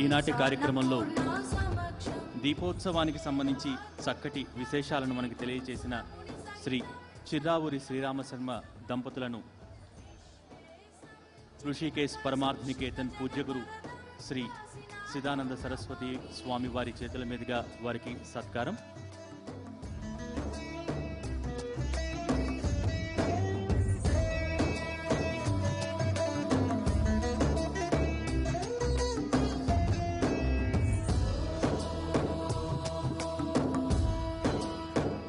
ఈనాటి కార్యక్రమంలో దీపోత్సవానికి సంబంధించి చక్కటి విశేషాలను మనకు తెలియజేసిన శ్రీ చిర్రావూరి శ్రీరామశర్మ దంపతులను ఋషికేశ్ పరమార్థనికేతన్ పూజ్యగురు శ్రీ సిదానంద సరస్వతి స్వామి వారి చేతుల మీదుగా వారికి సత్కారం.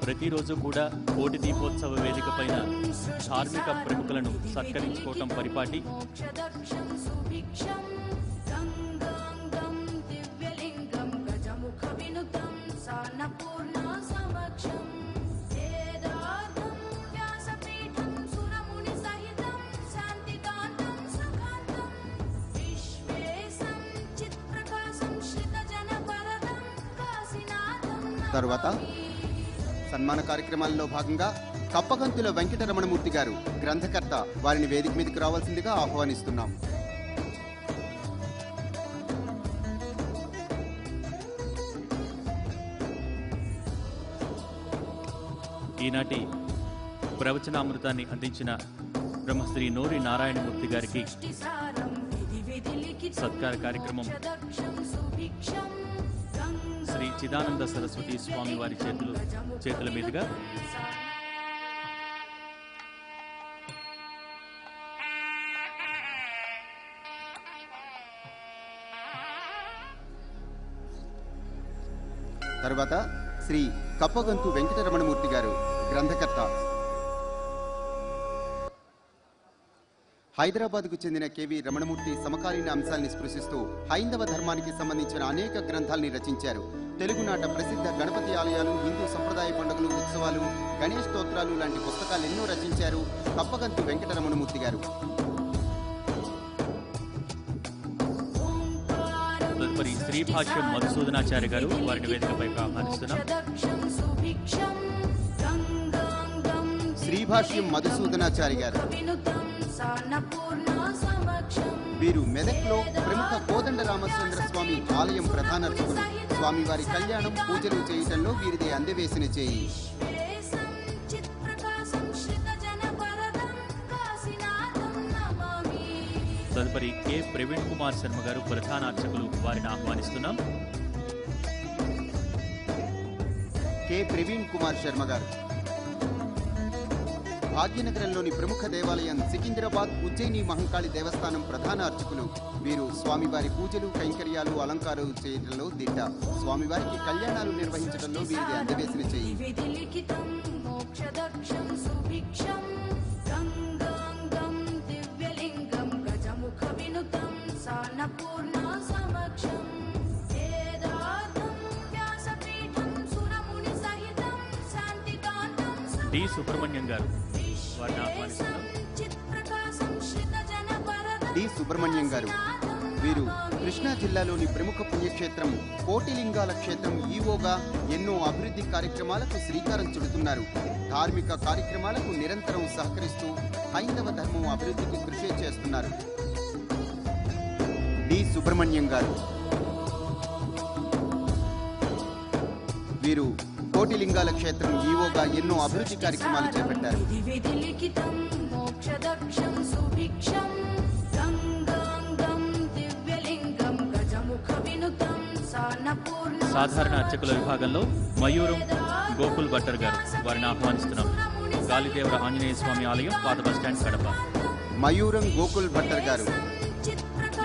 ప్రతిరోజు కూడా కోటి దీపోత్సవ వేదిక పైన ధార్మిక ప్రముఖులను సత్కరించుకోవటం పరిపాటి. తరువాత సన్మాన కార్యక్రమాల్లో భాగంగా కప్పగంతుల వెంకటరమణమూర్తి గారు గ్రంథకర్త వారిని వేదిక మీదకి రావాల్సిందిగా ఆహ్వానిస్తున్నాం. ఈనాటి ప్రవచనామృతాన్ని అందించిన బ్రహ్మశ్రీ నోరి నారాయణమూర్తి గారికి సత్కార కార్యక్రమం శ్రీ చిదానంద సరస్వతి స్వామి వారి చేతుల మీదుగా తరువాత శ్రీ కప్పగంతు వెంకటరమణమూర్తి గారు గ్రంథకర్త. హైదరాబాద్కు చెందిన కెవి రమణమూర్తి సమకాలీన అంశాల్ని స్పృశిస్తూ హైందవ ధర్మానికి సంబంధించిన అనేక గ్రంథాల్ని రచించారు. తెలుగునాట ప్రసిద్ధ గణపతి ఆలయాలు, హిందూ సంప్రదాయ పండుగలు, ఉత్సవాలు, గణేష్ స్తోత్రాలు లాంటి పుస్తకాలు ఎన్నో రచించారు కప్పగంతు వెంకటరమణమూర్తి గారు. తదుపరి శ్రీభాష్యం మధుసూదనాచార్య గారు వారిని వేదికపై ఆహ్వానిస్తున్నాం. శ్రీభాష్యం మధుసూదనాచార్య గారు వీరు మెదక్లో ప్రముఖ కోదండ రామచంద్ర స్వామి ఆలయం ప్రధాన అర్చకులు. స్వామివారి కళ్యాణం, పూజలు చేయటంలో వీరిదే అందవేసిన చేయి. తదుపరి కె ప్రవీణ్ కుమార్ శర్మ గారు ప్రధాన అర్చకులు వారిని ఆహ్వానిస్తున్నాం. కె ప్రవీణ్ కుమార్ శర్మ గారు భాగ్యనగరంలోని ప్రముఖ దేవాలయం సికింద్రాబాద్ ఉజ్జయిని మహంకాళి దేవస్థానం ప్రధాన అర్చకులు. వీరు స్వామివారి పూజలు, కైంకర్యాలు, అలంకారాలు చేయడంలో దిట్ట. స్వామివారికి కళ్యాణాలు నిర్వహించడంలో వీరిది అందవేసిన చేయి. డి సుబ్రహ్మణ్యం గారు వారిని ఆహ్వానిస్తున్నాం. డి సుబ్రహ్మణ్యం గారు వీరు కృష్ణా జిల్లాలోని ప్రముఖ పుణ్యక్షేత్రం కోటిలింగాల క్షేత్రం ఈవోగా ఎన్నో అభివృద్ధి కార్యక్రమాలకు శ్రీకారం చుడుతున్నారు. ధార్మిక కార్యక్రమాలకు నిరంతరం సహకరిస్తూ హైందవ ధర్మం అభివృద్ధికి కృషి చేస్తున్నారు. డి సుబ్రహ్మణ్యం గారు వీరు కోటిలింగాల క్షేత్రం ఈవోగా ఎన్నో అభివృద్ధి కార్యక్రమాలు చేపట్టారు. సాధారణ అర్చకుల విభాగంలో మయూరం గోకుల్ భట్టర్ గారు వారిని ఆహ్వానిస్తున్నాం. గాలిదేవర ఆంజనేయ స్వామి ఆలయం, పాత బస్టాండ్, కడప. మయూరం గోకుల్ భట్టర్ గారు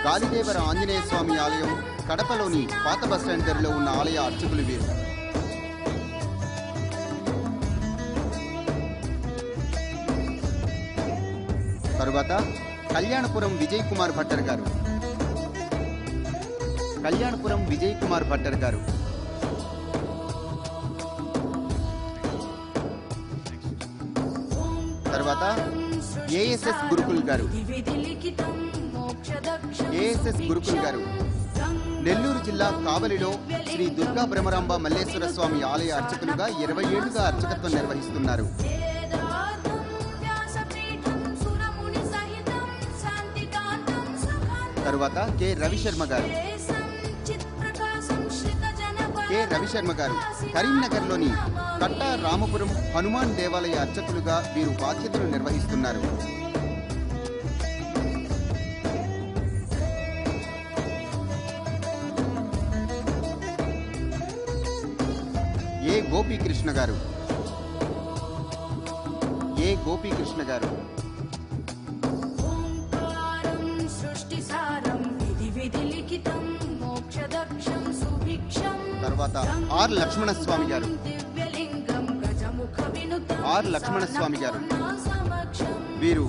గాలిదేవర ఆంజనేయ స్వామి ఆలయం, కడపలోని పాత బస్టాండ్ దగ్గరలో ఉన్న ఆలయ అర్చకులు వీరు. తరువాత కళ్యాణపురం విజయ్ కుమార్ భట్టర్ గారు తర్వాత ఏఎస్ఎస్ గురుకుల్ గారు నెల్లూరు జిల్లా కావలిలో శ్రీ దుర్గా బ్రహ్మరాంబ మల్లేశ్వర స్వామి ఆలయ అర్చకులుగా 20 ఏళ్లుగా అర్చకత్వం నిర్వహిస్తున్నారు. తరువాత కె రవిశర్మ గారు కె రవిశర్మ గారు కరీంనగర్లోని కట్టా రామపురం హనుమాన్ దేవాలయ అర్చకులుగా వీరు బాధ్యతలు నిర్వహిస్తున్నారు. ఏ గోపీకృష్ణ గారు తర్వాత ఆర్ లక్ష్మణస్వామి గారు వీరు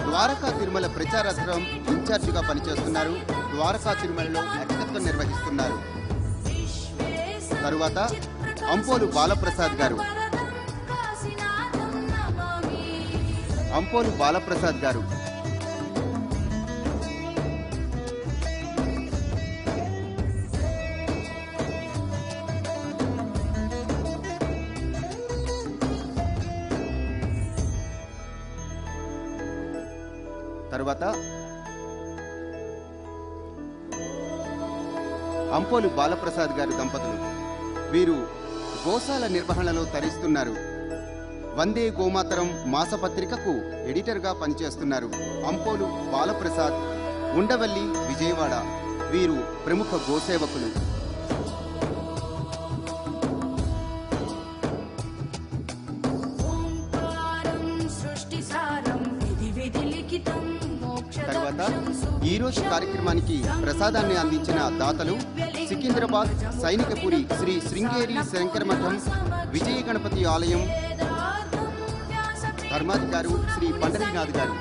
ద్వారకా తిరుమల ప్రచారార్థం ఇన్ఛార్జిగా పనిచేస్తున్నారు. ద్వారకా తిరుమలలో అర్చకత్వం నిర్వహిస్తున్నారు. తరువాత అంపోలు బాలప్రసాద్ గారు గారు దంపతులు వీరు గోశాల నిర్వహణలో తరిస్తున్నారు. వందే గోమాతరం మాసపత్రికకు ఎడిటర్గా పనిచేస్తున్నారు. అంపోలు బాలప్రసాద్, ఉండవల్లి, విజయవాడ. వీరు ప్రముఖ గోసేవకులు. తర్వాత ఈరోజు కార్యక్రమానికి ప్రసాదాన్ని అందించిన దాతలు సికింద్రాబాద్ సైనికపురి శ్రీ శృంగేరి శంకరమఠం విజయ గణపతి ఆలయం ధర్మాధికారు శ్రీ పండరీనాథ్ గారు.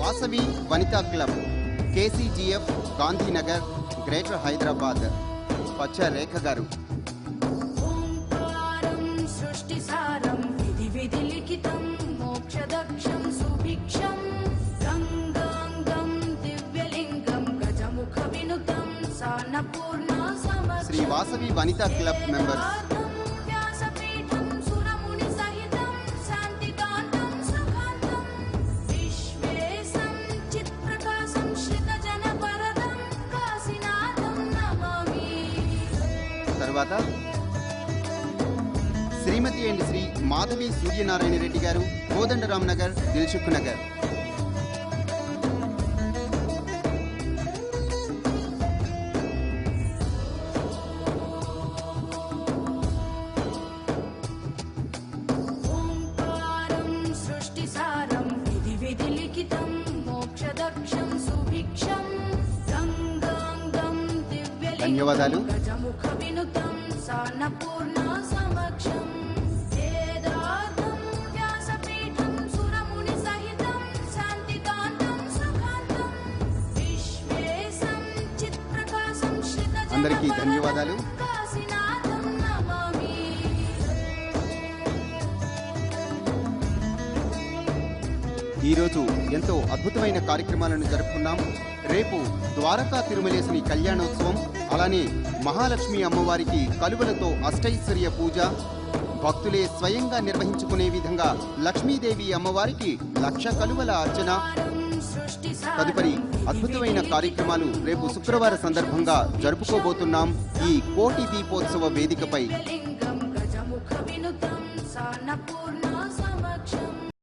Vasavi Vanitha club KCGF Gandhinagar greater Hyderabad పచ్చ రేఖ గారు. శ్రీ వాసవి వనితా క్లబ్ మెంబర్స్ తర్వాత శ్రీమతి అండ్ శ్రీ మాధవి సూర్యనారాయణ రెడ్డి గారు, కోదండరామ్ నగర్, దిల్సుఖ్ నగర్. ధన్యవాదాలు. అందరికీ ధన్యవాదాలు. ఈరోజు ఎంతో అద్భుతమైన కార్యక్రమాలను జరుపుకున్నాం. రేపు ద్వారకా తిరుమలేశుని కళ్యాణోత్సవం, అలానే మహాలక్ష్మి అమ్మవారికి కలువలతో అష్టైశ్వర్య పూజ, భక్తులే స్వయంగా నిర్వహించుకునే విధంగా లక్ష్మీదేవి అమ్మవారికి 1,00,000 కలువల అర్చన, తదుపరి అద్భుతమైన కార్యక్రమాలు రేపు శుక్రవారం సందర్భంగా జరుపుకోబోతున్నాం ఈ కోటి దీపోత్సవ వేదికపై.